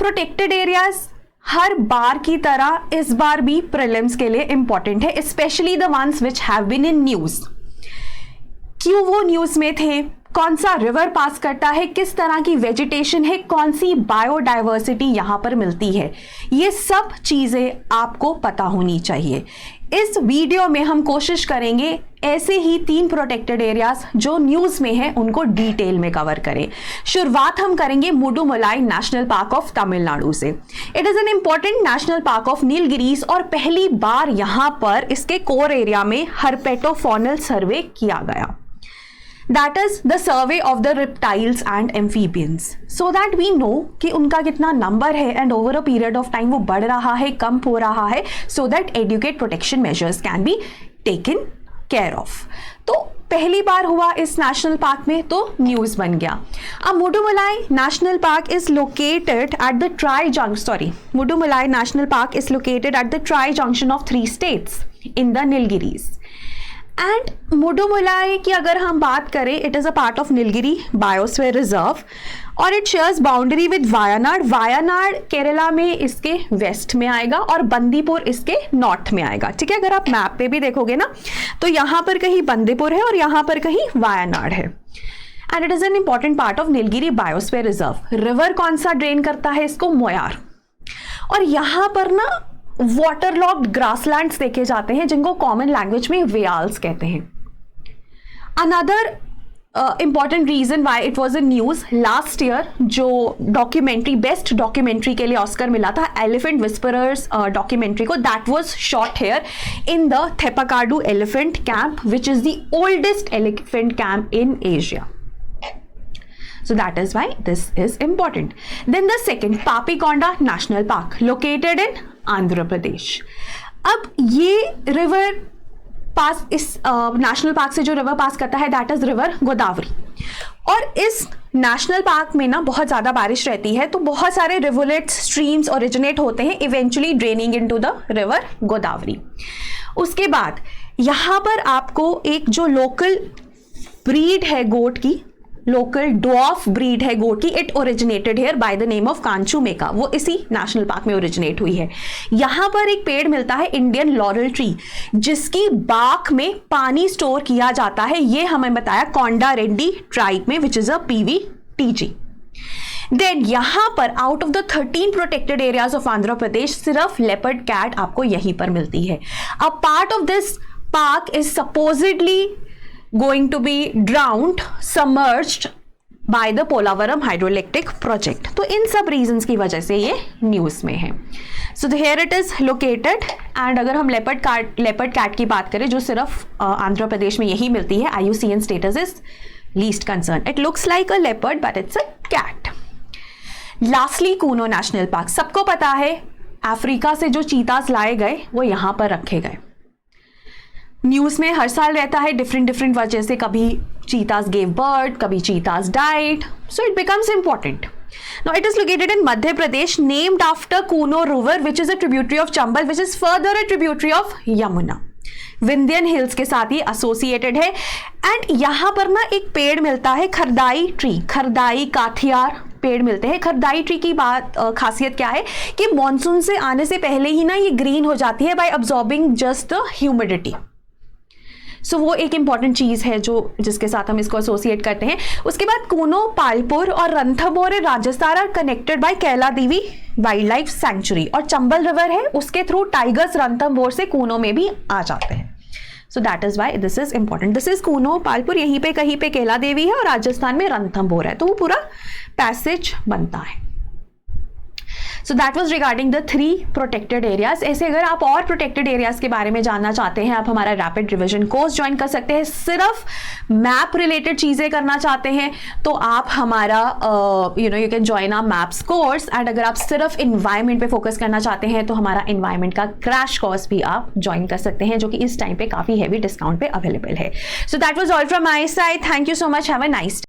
Protected areas हर बार की तरह इस बार भी प्रीलिम्स के लिए इंपॉर्टेंट है, specially the ones which have been in news. क्यों वो न्यूज में थे, कौन सा रिवर पास करता है, किस तरह की वेजिटेशन है, कौन सी बायोडाइवर्सिटी यहां पर मिलती है, ये सब चीजें आपको पता होनी चाहिए। इस वीडियो में हम कोशिश करेंगे ऐसे ही 3 प्रोटेक्टेड एरियाज जो न्यूज में है उनको डिटेल में कवर करें। शुरुआत हम करेंगे Mudumalai national park of Tamil Nadu से। It is an important national park of Nilgiris और पहली बार यहां पर इसके कोर एरिया में हर्पेटोफॉनल सर्वे किया गया। That is the survey of the reptiles and amphibians, so that we know कि उनका कितना नंबर है and over a period of time वो बढ़ रहा है, कम हो रहा है, so that adequate protection measures can be taken care of। तो पहली बार हुआ इस नेशनल पार्क में तो न्यूज बन गया। अब Mudumalai national park is located at the Mudumalai national park is located at the tri junction of 3 states in the Nilgiris. And Mudumalai की अगर हम बात करें, it is a part of Nilgiri biosphere reserve और it shares boundary with Wayanad. Wayanad Kerala में इसके वेस्ट में आएगा और बंदीपुर इसके नॉर्थ में आएगा। ठीक है, अगर आप मैप पे भी देखोगे ना तो यहां पर कहीं बंदीपुर है और यहां पर कहीं वायनाड है। And it is an important part of Nilgiri biosphere reserve. River कौन सा ड्रेन करता है इसको? मोयार। और यहां पर ना वाटर लॉक्ड ग्रासलैंड्स देखे जाते हैं जिनको कॉमन लैंग्वेज में वेयाल्स कहते हैं। Another important reason why it was in news, last year जो डॉक्यूमेंट्री बेस्ट डॉक्यूमेंट्री के लिए ऑस्कर मिला था एलिफेंट विस्परर्स डॉक्यूमेंट्री को, that was shot here in the Theppakadu elephant camp which is the oldest elephant camp in Asia. So that is why this is important. Then the second, Papikonda National Park, located in Andhra Pradesh. अब ये river पास इस national park से जो river पास करता है that is river Godavari. और इस national park में ना बहुत ज़्यादा बारिश रहती है तो बहुत सारे रिवुलेट्स स्ट्रीम्स ओरिजिनेट होते हैं eventually draining into the river Godavari. उसके बाद यहाँ पर आपको एक जो लोकल ब्रीड है गोट की, लोकल डॉफ ब्रीड है गोट की, it originated here by the name of Kanchu Meka, वो इसी नेशनल पार्क में ओरिजिनेट हुई है। यहां पर एक पेड़ मिलता है इंडियन लॉरल ट्री जिसकी बाक में पानी स्टोर किया जाता है, ये हमें बताया कोंडा रेड्डी ट्राइब में which is a PVTG। Then यहां पर out of the 13 protected areas of Andhra Pradesh सिर्फ लेपर्ड कैट आपको यहीं पर मिलती है। A part of this park is supposedly going to be drowned, submerged by the Polavaram hydroelectric project। तो इन सब reasons की वजह से ये न्यूज में है। So here it is located and अगर हम leopard cat की बात करें जो सिर्फ आंध्र प्रदेश में यही मिलती है, IUCN status is least concern। It looks like a leopard but it's a cat। Lastly, Kuno National Park, सबको पता है अफ्रीका से जो चीतास लाए गए वो यहाँ पर रखे गए। न्यूज में हर साल रहता है डिफरेंट वजह से, कभी चीतास गेव बर्थ, कभी चीतास died, so it becomes important. Now it is located in Madhya Pradesh, named after Kuno river which is a tributary of Chambal which is further a tributary of Yamuna. Vindhyan hills के साथ ही एसोसिएटेड है। एंड यहां पर ना एक पेड़ मिलता है खरदाई ट्री, खरदाई काठियार पेड़ मिलते हैं। खरदाई ट्री की बात खासियत क्या है कि मॉनसून से आने से पहले ही ना ये ग्रीन हो जाती है by absorbing just the humidity. So वो एक इंपॉर्टेंट चीज है जो जिसके साथ हम इसको एसोसिएट करते हैं। उसके बाद कूनो, पालपुर और Ranthambore Rajasthan are connected by Kaila Devi wildlife sanctuary. और चंबल रिवर है उसके थ्रू टाइगर्स रणथंभौर से कूनो में भी आ जाते हैं। So that is why this is important. This is Kuno, Palpur, यहीं पे कहीं पे कैला देवी है और राजस्थान में रणथंभौर है, तो वो पूरा पैसेज बनता है। So that was regarding the 3 protected areas. ऐसे अगर आप और प्रोटेक्टेड एरियाज के बारे में जानना चाहते हैं, आप हमारा रैपिड रिवीजन कोर्स ज्वाइन कर सकते हैं। सिर्फ मैप रिलेटेड चीजें करना चाहते हैं तो आप हमारा you can join our maps course. And अगर आप सिर्फ इन्वायरमेंट पे फोकस करना चाहते हैं तो हमारा इन्वायरमेंट का क्रैश कोर्स भी आप ज्वाइन कर सकते हैं जो कि इस टाइम पे काफी हैवी डिस्काउंट पे अवेलेबल है। So that was all from my side. Thank you so much, have a nice